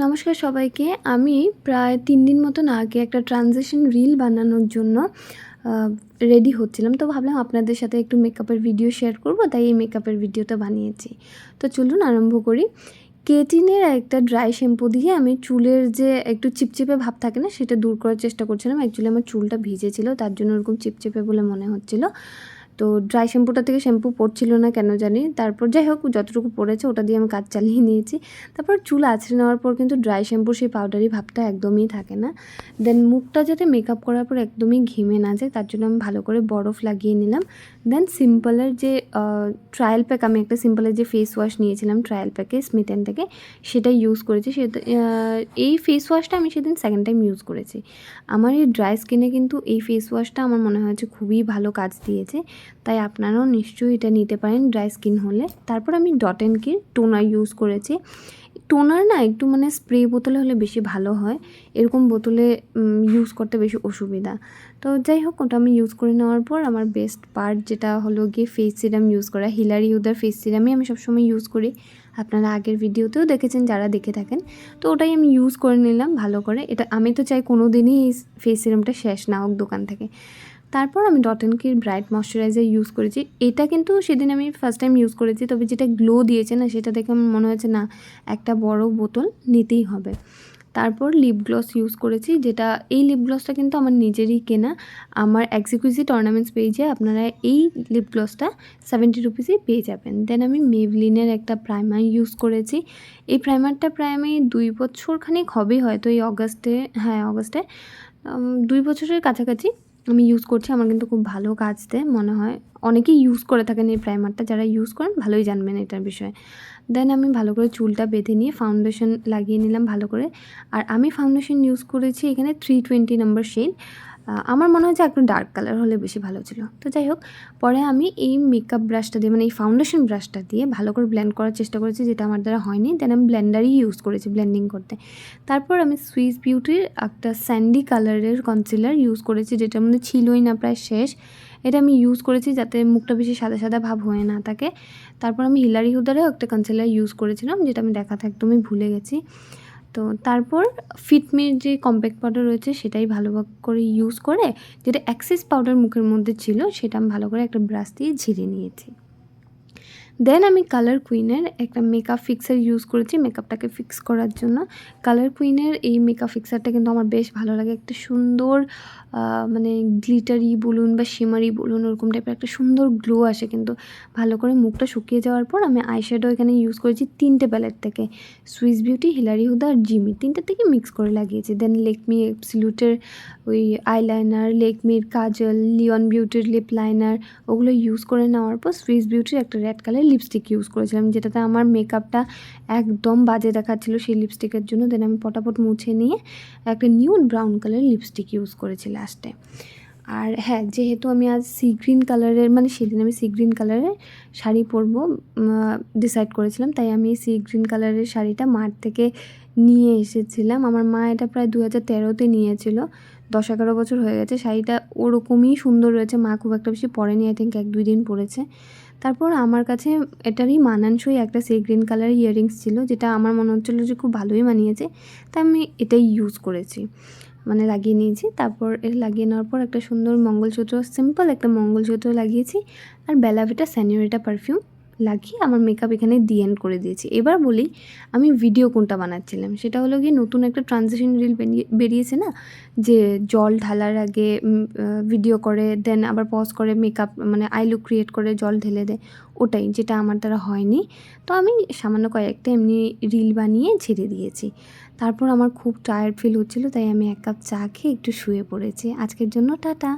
নমস্কার সবাইকে। আমি প্রায় ৩ দিন মতন আগে একটা ট্রানজিশন রিল বানানোর জন্য আ রেডি হচ্ছিলাম। তো ভাবলাম আপনাদের সাথে একটু মেকআপের ভিডিও শেয়ার করব, তাই এই মেকআপের ভিডিওটা বানিয়েছি। তো চলুন আরম্ভ করি। কেটিনের একটা ড্রাই শ্যাম্পু দিয়ে আমি চুলের যে একটু চিপচিপে ভাব থাকে না, সেটা দূর করার চেষ্টা করছিলাম। অ্যাকচুয়ালি আমার চুলটা ভিজে ছিল, তার জন্য ওরকম চিপচিপে বলে মনে হচ্ছিল। তো ড্রাই শ্যাম্পুটা থেকে শ্যাম্পু পড়ছিল না কেন জানি। তারপর যাই হোক, যতটুকু পড়েছে ওটা দিয়ে আমি কাজ চালিয়ে নিয়েছি। তারপর চুল আঁচড়ে নেওয়ার পর কিন্তু ড্রাই শ্যাম্পুর সেই পাউডারি ভাবটা একদমই থাকে না। দেন মুখটা যাতে মেকআপ করার পর একদমই ঘেমে না যায়, তার জন্য আমি ভালো করে বরফ লাগিয়ে নিলাম। দেন সিম্পলের যে ট্রায়াল প্যাক, আমি একটা সিম্পলের যে ফেস ওয়াশ নিয়েছিলাম ট্রায়াল প্যাকে স্মিথ অ্যান্ড থেকে, সেটাই ইউজ করেছি। এই ফেস ওয়াশটা আমি সেদিন সেকেন্ড টাইম ইউজ করেছি। আমার এই ড্রাই স্কিনে কিন্তু এই ফেস ওয়াশটা আমার মনে হয়েছে খুবই ভালো কাজ দিয়েছে। তাই আপনারাও নিশ্চয়ই এটা নিতে পারেন ড্রাই স্কিন হলে। তারপর আমি ডট অ্যান্ড কির টোনার ইউজ করেছি। টোনার না একটু স্প্রে বোতলে হলে বেশি ভালো হয়, এরকম বোতলে ইউজ করতে বেশি অসুবিধা। তো যাই হোক, ওটা আমি ইউজ করে নেওয়ার পর আমার বেস্ট পার্ট যেটা হলো গিয়ে ফেস সিরাম ইউজ করা। হিলারি হুদার ফেস সিরামই আমি সবসময় ইউজ করি। আপনারা আগের ভিডিওতেও দেখেছেন যারা দেখে থাকেন। তো ওটাই আমি ইউজ করে নিলাম ভালো করে। এটা আমি তো চাই কোনো দিনই এই ফেস সিরামটা শেষ না হোক দোকান থেকে। তারপর আমি ডট অ্যান্ড কির ব্রাইট ময়শ্চারাইজার ইউজ করেছি। এটা কিন্তু সেদিন আমি ফার্স্ট টাইম ইউজ করেছি, তবে যেটা গ্লো দিয়েছে না, সেটা দেখে আমার মনে হয়েছে না, একটা বড় বোতল নিতেই হবে। তারপর লিপ গ্লস ইউজ করেছি, যেটা এই লিপ গ্লসটা কিন্তু আমার নিজেরই কেনা। আমার এক্সক্লুসিভ অর্নামেন্টস পেজে আপনারা এই লিপ গ্লসটা 70 রুপিসেই পেয়ে যাবেন। দেন আমি মেবলিনের একটা প্রাইমার ইউজ করেছি। এই প্রাইমারটা প্রায় আমি 2 বছর খানিক হবেই, হয়তো এই অগাস্টে, হ্যাঁ অগাস্টে 2 বছরের কাছাকাছি আমি ইউজ করছি। আমার কিন্তু খুব ভালো কাজ দেয় মনে হয়। অনেকেই ইউজ করে থাকেন এই প্রাইমারটা, যারা ইউজ করেন ভালোই জানবেন এটার বিষয়ে। দেন আমি ভালো করে চুলটা বেঁধে নিয়ে ফাউন্ডেশন লাগিয়ে নিলাম ভালো করে। আর আমি ফাউন্ডেশন ইউজ করেছি এখানে 320 নাম্বার শেড। আমার মনে হয় যে একটু ডার্ক কালার হলে বেশি ভালো ছিল। তো যাই হোক, পরে আমি এই মেকআপ ব্রাশটা দিয়ে, এই ফাউন্ডেশন ব্রাশটা দিয়ে ভালো করে ব্লেন্ড করার চেষ্টা করেছি, যেটা আমার দ্বারা হয়নি। দেন আমি ব্লেন্ডারই ইউজ করেছি ব্লেন্ডিং করতে। তারপর আমি সুইস বিউটির একটা স্যান্ডি কালারের কনসিলার ইউজ করেছি, যেটার মধ্যে ছিলই না, প্রায় শেষ। এটা আমি ইউজ করেছি যাতে মুখটা বেশি সাদা সাদা ভাব হয়ে না থাকে। তারপর আমি হিলারি হুদারেও একটা কনসিলার ইউজ করেছিলাম, যেটা আমি দেখাতে একদমই ভুলে গেছি। তো তারপর ফিটমির যে কম্প্যাক্ট পাউডার রয়েছে সেটাই ভালো করে ইউজ করে, যেটা অ্যাক্সিস পাউডার মুখের মধ্যে ছিল, সেটা আমি ভালো করে একটা ব্রাশ দিয়ে ঝেড়ে নিয়েছি। দেন আমি কালার কুইনের একটা মেকআপ ফিক্সার ইউজ করেছি মেকআপটাকে ফিক্স করার জন্য। কালার কুইনের এই মেকআপ ফিক্সারটা কিন্তু আমার বেশ ভালো লাগে। একটা সুন্দর গ্লিটারি বলুন বা শিমারি বলুন, ওরকম টাইপের একটা সুন্দর গ্লো আসে কিন্তু। ভালো করে মুখটা শুকিয়ে যাওয়ার পর আমি আইশ্যাডো এখানে ইউজ করেছি 3টে প্যালেট থেকে। সুইস বিউটি, হিলারি হুদা আর জিমি, 3টে থেকে মিক্স করে লাগিয়েছি। দেন লেকমি অ্যাবসলিউটের ওই আইলাইনার, লেকমির কাজল, লিওন বিউটির লিপ লাইনার, ওগুলো ইউজ করে নেওয়ার পর সুইস বিউটির একটা রেড কালার লিপস্টিক ইউজ করেছিলাম, যেটাতে আমার মেকআপটা একদম বাজে দেখাচ্ছিল সেই লিপস্টিকের জন্য। দেন আমি পটাপট মুছে নিয়ে একটা নিউড ব্রাউন কালারের লিপস্টিক ইউজ করেছি লাস্টে। আর হ্যাঁ, যেহেতু আমি আজ সি গ্রিন কালারের, সেদিন আমি সি গ্রিন কালারের শাড়ি পরবো ডিসাইড করেছিলাম, তাই আমি সি গ্রিন কালারের শাড়িটা মার থেকে নিয়ে এসেছিলাম। আমার মা এটা প্রায় 2013-তে নিয়েছিল, 10-11 বছর হয়ে গেছে। শাড়িটা ওরকমই সুন্দর রয়েছে, মা খুব একটা বেশি পরেনি, আই থিঙ্ক 1-2 দিন পরেছে। তারপর আমার কাছে এটারই মানানসই একটা সি গ্রিন কালারের ইয়াররিংস ছিল, যেটা আমার মনে হচ্ছিলো যে খুব ভালোই মানিয়েছে, তাই আমি এটাই ইউজ করেছি, লাগিয়ে নিয়েছি। তারপর এটা লাগিয়ে নেওয়ার পর একটা সুন্দর মঙ্গলসূত্র, সিম্পল একটা মঙ্গলসূত্র লাগিয়েছি। আর বেলা ভিটা স্যানিওরিটা পারফিউম লাগিয়ে আমার মেকআপ এখানে দি এন্ড করে দিয়েছি। এবার বলি আমি ভিডিও কোনটা বানাচ্ছিলাম, সেটা হলো গিয়ে নতুন একটা ট্রানজিশন রিল বেরিয়েছে না, যে জল ঢালার আগে ভিডিও করে, দেন আবার পজ করে মেকআপ আই লুক ক্রিয়েট করে জল ঢেলে দেয়, ওটাই, যেটা আমার দ্বারা হয়নি। তো আমি সামান্য কয়েকটা এমনি রিল বানিয়ে ছেড়ে দিয়েছি। তারপর আমার খুব টায়ার্ড ফিল হচ্ছিলো, তাই আমি 1 কাপ চা খেয়ে একটু শুয়ে পড়েছি। আজকের জন্য টাটা।